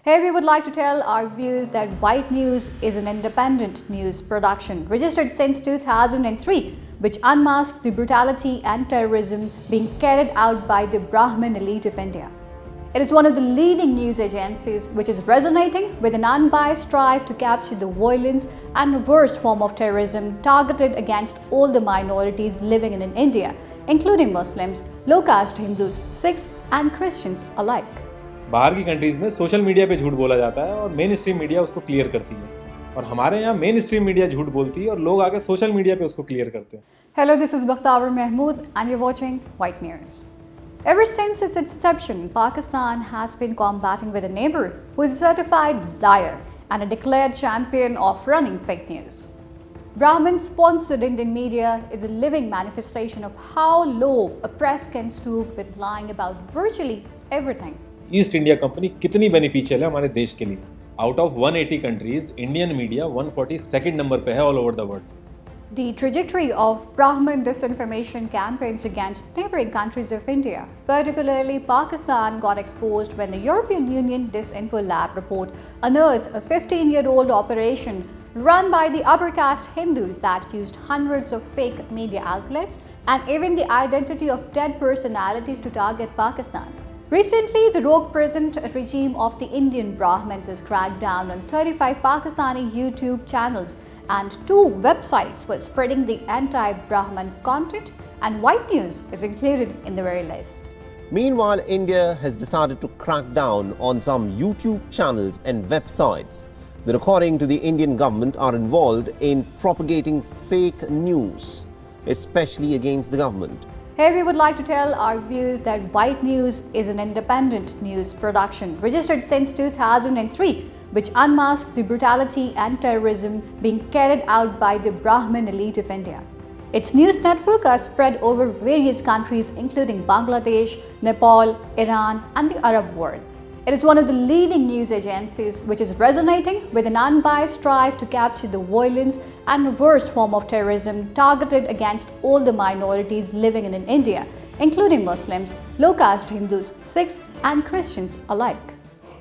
Here we would like to tell our viewers that White News is an independent news production registered since 2003, which unmasks the brutality and terrorism being carried out by the Brahmin elite of India. It is one of the leading news agencies which is resonating with an unbiased drive to capture the violence and worst form of terrorism targeted against all the minorities living in India, including Muslims, low-caste Hindus, Sikhs and Christians alike. बाहर की countries में social media पे झूठ बोला जाता है और main stream media उसको क्लियर करती है और हमारे यहाँ मेन स्ट्रीम मीडिया झूठ बोलती है और लोग आके सोशल मीडिया पे उसको क्लियर करते हैं. Hello, this is Bakhtavar Mahmood and you're watching White News. Ever since its inception, Pakistan has been combating with a neighbor who is a certified liar and a declared champion of running fake news. Brahmin-sponsored Indian media is a living manifestation of how low a press can stoop with lying about virtually everything. East India company कितनी beneficial है हमारे देश के लिए. Out of 180 countries Indian media 142nd number पे है all over the world. The trajectory of Brahmin disinformation campaigns against neighboring countries of India, particularly Pakistan, got exposed when the European Union Disinfo Lab report unearthed a 15-year-old operation run by the upper caste Hindus that used hundreds of fake media outlets and even the identity of dead personalities to target Pakistan. Recently, the rogue present regime of the Indian Brahmins has cracked down on 35 Pakistani YouTube channels and 2 websites for spreading the anti-Brahmin content, and White News is included in the very list. Meanwhile, India has decided to crack down on some YouTube channels and websites that, according to the Indian government, are involved in propagating fake news, especially against the government. Here we would like to tell our viewers that White News is an independent news production registered since 2003, which unmasks the brutality and terrorism being carried out by the Brahmin elite of India. Its news network are spread over various countries including Bangladesh, Nepal, Iran and the Arab world. It is one of the leading news agencies which is resonating with an unbiased drive to capture the violence and worst form of terrorism targeted against all the minorities living in India, including Muslims, low-caste Hindus, Sikhs and Christians alike.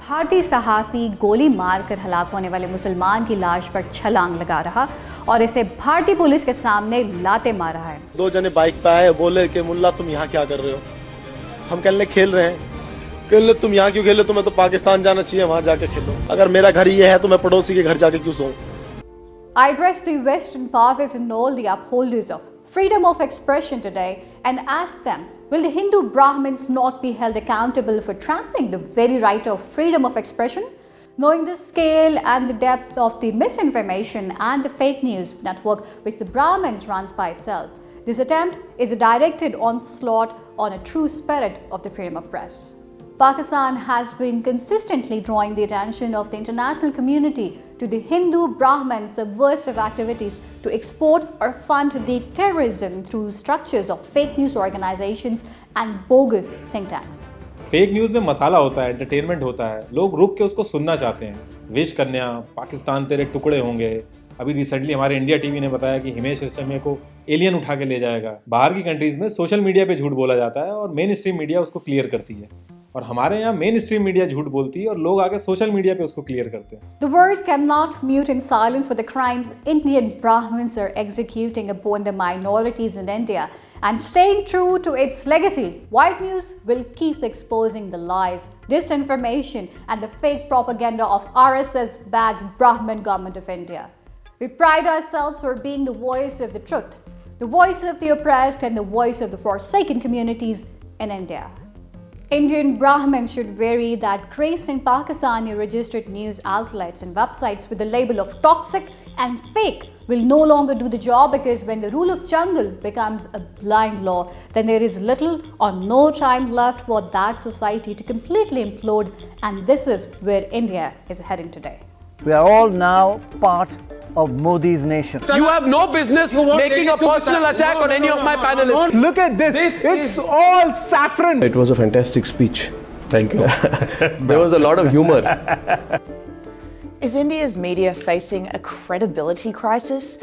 भारतीय सहाफ़ी गोली मारकर हलाक होने वाले मुसलमान की लाश पर छलांग लगा रहा और इसे भारतीय पुलिस के सामने लाते मार रहा है. 2 जने बाइक पे आए, बोले कि मुल्ला तुम यहाँ क्या कर रहे हो. हम कहने खेल रहे हैं. कहले तुम यहाँ क्यों खेलो, तुम्हें तो पाकिस्तान जाना चाहिए, वहाँ जाके खेलो. अगर मेरा घर ये है तो मैं पड़ोसी के घर जाके क्यों सोऊं. I address the Western powers and all the upholders of freedom of expression today and ask them, will the Hindu Brahmins not be held accountable for trampling the very right of freedom of expression? Knowing the scale and the depth of the misinformation and the fake news network which the Brahmins runs by itself, this attempt is a directed onslaught on a true spirit of the freedom of press. Pakistan has been consistently drawing the attention of the international community to the Hindu Brahmin subversive activities to export or fund the terrorism through structures of fake news organizations and bogus think tanks. Fake news में मसाला होता है, entertainment होता है, लोग रुक के उसको सुनना चाहते हैं. विश कन्या, पाकिस्तान तेरे टुकड़े होंगे. अभी रिसेंटली हमारे इंडिया टीवी ने बताया कि हिमेश रेशमिया को एलियन उठा के ले जाएगा. बाहर की कंट्रीज में सोशल मीडिया पे झूठ बोला जाता है और मेन स्ट्रीम मीडिया उसको क्लियर करती है और हमारे यहाँ मेन स्ट्रीम मीडिया झूठ बोलती है और लोग आके सोशल मीडिया पे उसको क्लियर करते हैं. The world cannot mute in silence for the crimes Indian Brahmins are executing upon the minorities in India. And staying true to its legacy, White News will keep exposing the lies, disinformation and the fake propaganda of RSS-backed Brahmin government of India. We pride ourselves for being the voice of the truth, the voice of the oppressed and the voice of the forsaken communities in India. Indian Brahmins should worry that gracing Pakistani registered news outlets and websites with the label of toxic and fake will no longer do the job, because when the rule of jungle becomes a blind law, then there is little or no time left for that society to completely implode, and this is where India is heading today. We are all now part of Modi's nation. You have no business making a personal attack on any of my panelists. Look at this. It's all saffron. It was a fantastic speech. Thank you. There was a lot of humor. Is India's media facing a credibility crisis?